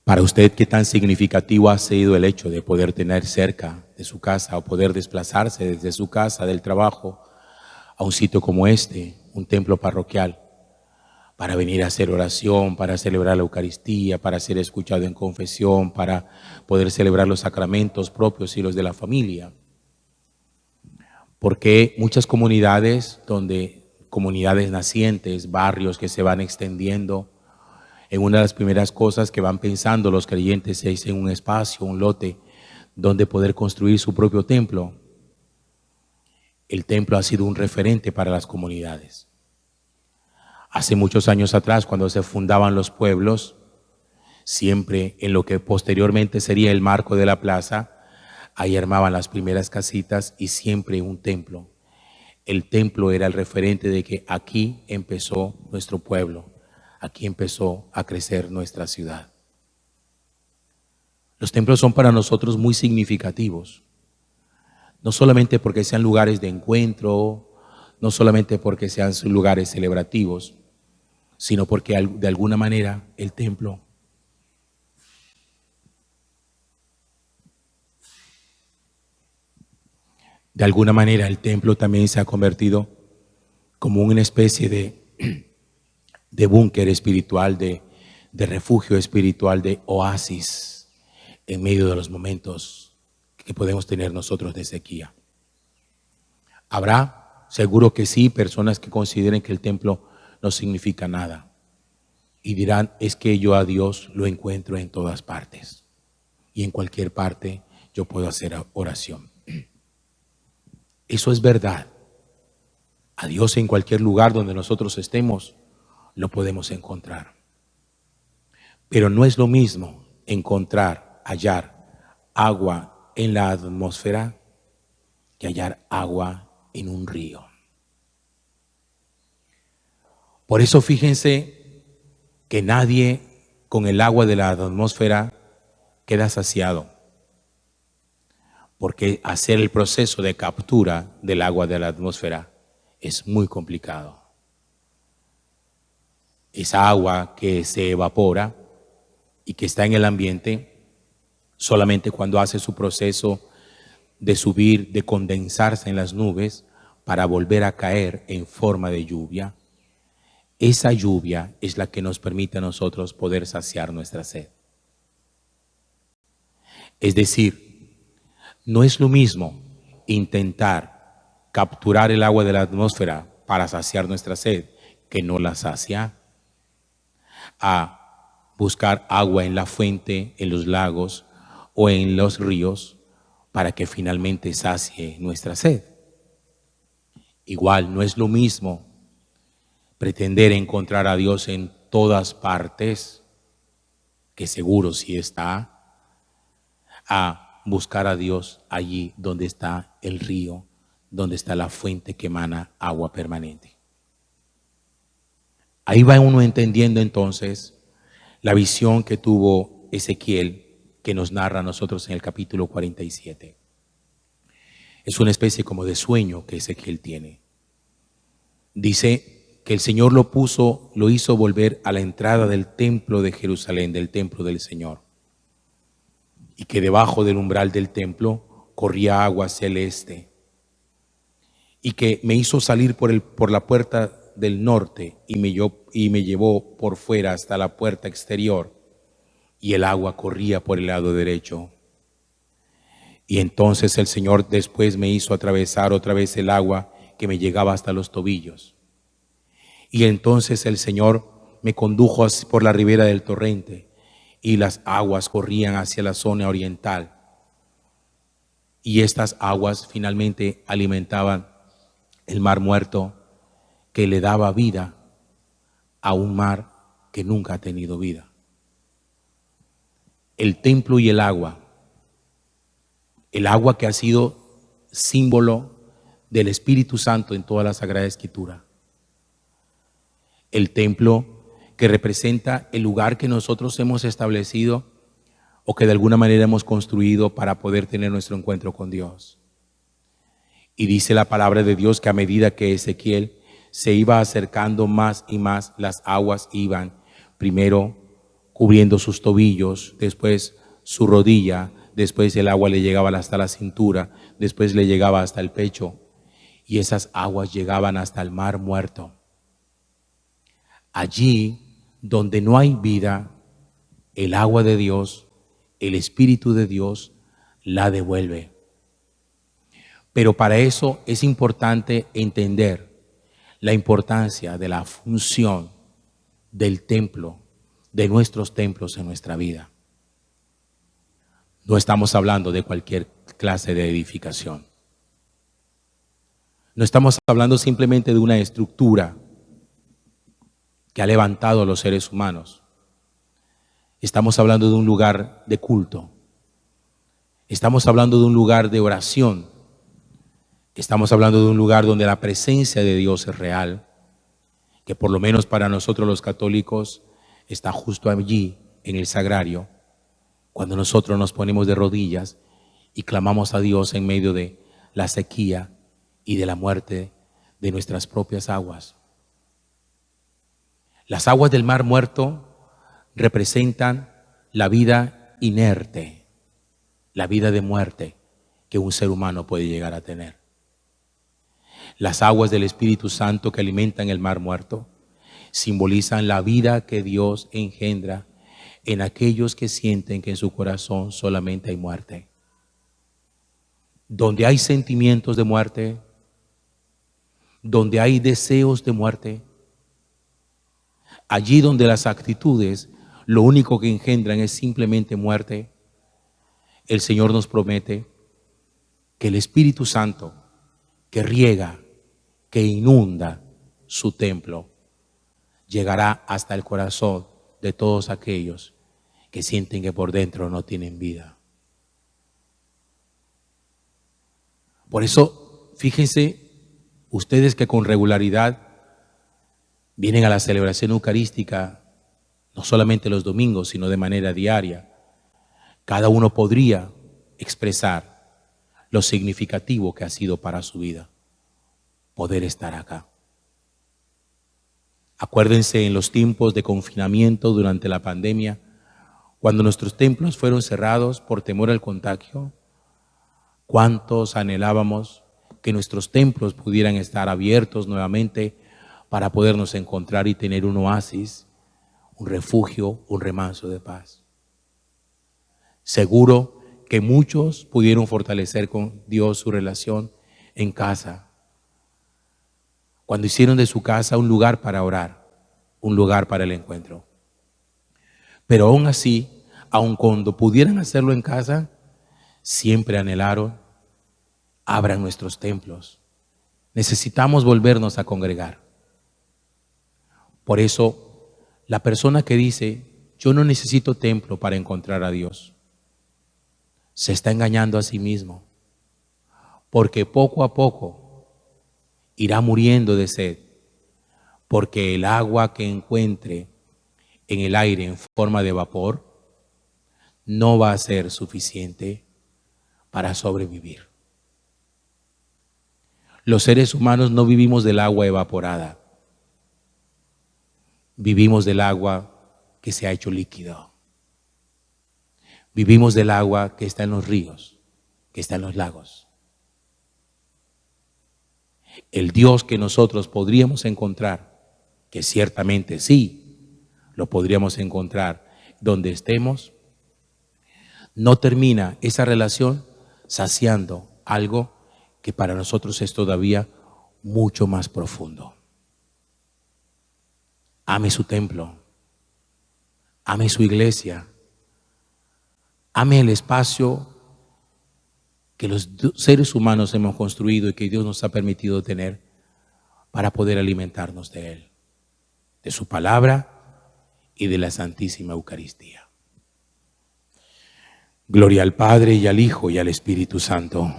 Para usted, ¿qué tan significativo ha sido el hecho de poder tener cerca de su casa o poder desplazarse desde su casa, del trabajo, a un sitio como este, un templo parroquial, para venir a hacer oración, para celebrar la Eucaristía, para ser escuchado en confesión, para poder celebrar los sacramentos propios y los de la familia? Porque muchas comunidades, comunidades nacientes, barrios que se van extendiendo, en una de las primeras cosas que van pensando los creyentes es en un espacio, un lote, donde poder construir su propio templo. El templo ha sido un referente para las comunidades. Hace muchos años atrás, cuando se fundaban los pueblos, siempre en lo que posteriormente sería el marco de la plaza, ahí armaban las primeras casitas y siempre un templo. El templo era el referente de que aquí empezó nuestro pueblo, aquí empezó a crecer nuestra ciudad. Los templos son para nosotros muy significativos, no solamente porque sean lugares de encuentro, no solamente porque sean lugares celebrativos, sino porque de alguna manera el templo también se ha convertido como una especie de búnker espiritual, de refugio espiritual, de oasis en medio de los momentos que podemos tener nosotros de sequía. Habrá, seguro que sí, personas que consideren que el templo no significa nada y dirán, es que yo a Dios lo encuentro en todas partes y en cualquier parte yo puedo hacer oración. Eso es verdad. A Dios en cualquier lugar donde nosotros estemos lo podemos encontrar. Pero no es lo mismo hallar agua en la atmósfera que hallar agua en un río. Por eso fíjense que nadie con el agua de la atmósfera queda saciado, porque hacer el proceso de captura del agua de la atmósfera es muy complicado. Esa agua que se evapora y que está en el ambiente, solamente cuando hace su proceso de subir, de condensarse en las nubes para volver a caer en forma de lluvia, esa lluvia es la que nos permite a nosotros poder saciar nuestra sed. Es decir, no es lo mismo intentar capturar el agua de la atmósfera para saciar nuestra sed, que no la sacia, a buscar agua en la fuente, en los lagos o en los ríos para que finalmente sacie nuestra sed. Igual no es lo mismo pretender encontrar a Dios en todas partes, que seguro sí está, a buscar a Dios allí donde está el río, donde está la fuente que emana agua permanente. Ahí va uno entendiendo entonces la visión que tuvo Ezequiel, que nos narra a nosotros en el capítulo 47. Es una especie como de sueño que Ezequiel tiene. Dice que el Señor lo hizo volver a la entrada del templo de Jerusalén, del templo del Señor, y que debajo del umbral del templo corría agua celeste, y que me hizo salir por la puerta del norte y me llevó por fuera hasta la puerta exterior, y el agua corría por el lado derecho. Y entonces el Señor después me hizo atravesar otra vez el agua que me llegaba hasta los tobillos. Y entonces el Señor me condujo por la ribera del torrente, y las aguas corrían hacia la zona oriental. Y estas aguas finalmente alimentaban el mar muerto, que le daba vida a un mar que nunca ha tenido vida. El templo y el agua que ha sido símbolo del Espíritu Santo en toda la Sagrada Escritura. El templo que representa el lugar que nosotros hemos establecido o que de alguna manera hemos construido para poder tener nuestro encuentro con Dios. Y dice la palabra de Dios que a medida que Ezequiel se iba acercando más y más, las aguas iban primero cubriendo sus tobillos, después su rodilla, después el agua le llegaba hasta la cintura, después le llegaba hasta el pecho, y esas aguas llegaban hasta el mar muerto. Allí donde no hay vida, el agua de Dios, el Espíritu de Dios la devuelve. Pero para eso es importante entender la importancia de la función del templo, de nuestros templos en nuestra vida. No estamos hablando de cualquier clase de edificación. No estamos hablando simplemente de una estructura que ha levantado a los seres humanos. Estamos hablando de un lugar de culto. Estamos hablando de un lugar de oración. Estamos hablando de un lugar donde la presencia de Dios es real, que por lo menos para nosotros los católicos está justo allí en el sagrario, cuando nosotros nos ponemos de rodillas y clamamos a Dios en medio de la sequía y de la muerte de nuestras propias aguas. Las aguas del mar muerto representan la vida inerte, la vida de muerte que un ser humano puede llegar a tener. Las aguas del Espíritu Santo que alimentan el mar muerto simbolizan la vida que Dios engendra en aquellos que sienten que en su corazón solamente hay muerte. Donde hay sentimientos de muerte, donde hay deseos de muerte, allí donde las actitudes lo único que engendran es simplemente muerte, el Señor nos promete que el Espíritu Santo que riega, que inunda su templo, llegará hasta el corazón de todos aquellos que sienten que por dentro no tienen vida. Por eso, fíjense ustedes que con regularidad vienen a la celebración eucarística, no solamente los domingos, sino de manera diaria. Cada uno podría expresar lo significativo que ha sido para su vida poder estar acá. Acuérdense en los tiempos de confinamiento durante la pandemia, cuando nuestros templos fueron cerrados por temor al contagio, cuántos anhelábamos que nuestros templos pudieran estar abiertos nuevamente para podernos encontrar y tener un oasis, un refugio, un remanso de paz. Seguro que muchos pudieron fortalecer con Dios su relación en casa, cuando hicieron de su casa un lugar para orar, un lugar para el encuentro. Pero aún así, aun cuando pudieran hacerlo en casa, siempre anhelaron, abran nuestros templos. Necesitamos volvernos a congregar. Por eso, la persona que dice, yo no necesito templo para encontrar a Dios, se está engañando a sí mismo, porque poco a poco irá muriendo de sed, porque el agua que encuentre en el aire en forma de vapor no va a ser suficiente para sobrevivir. Los seres humanos no vivimos del agua evaporada, vivimos del agua que se ha hecho líquido. Vivimos del agua que está en los ríos, que está en los lagos. El Dios que nosotros podríamos encontrar, que ciertamente sí, lo podríamos encontrar donde estemos, no termina esa relación saciando algo que para nosotros es todavía mucho más profundo. Ame su templo, ame su iglesia, ame el espacio que los seres humanos hemos construido y que Dios nos ha permitido tener para poder alimentarnos de Él, de su palabra y de la Santísima Eucaristía. Gloria al Padre y al Hijo y al Espíritu Santo.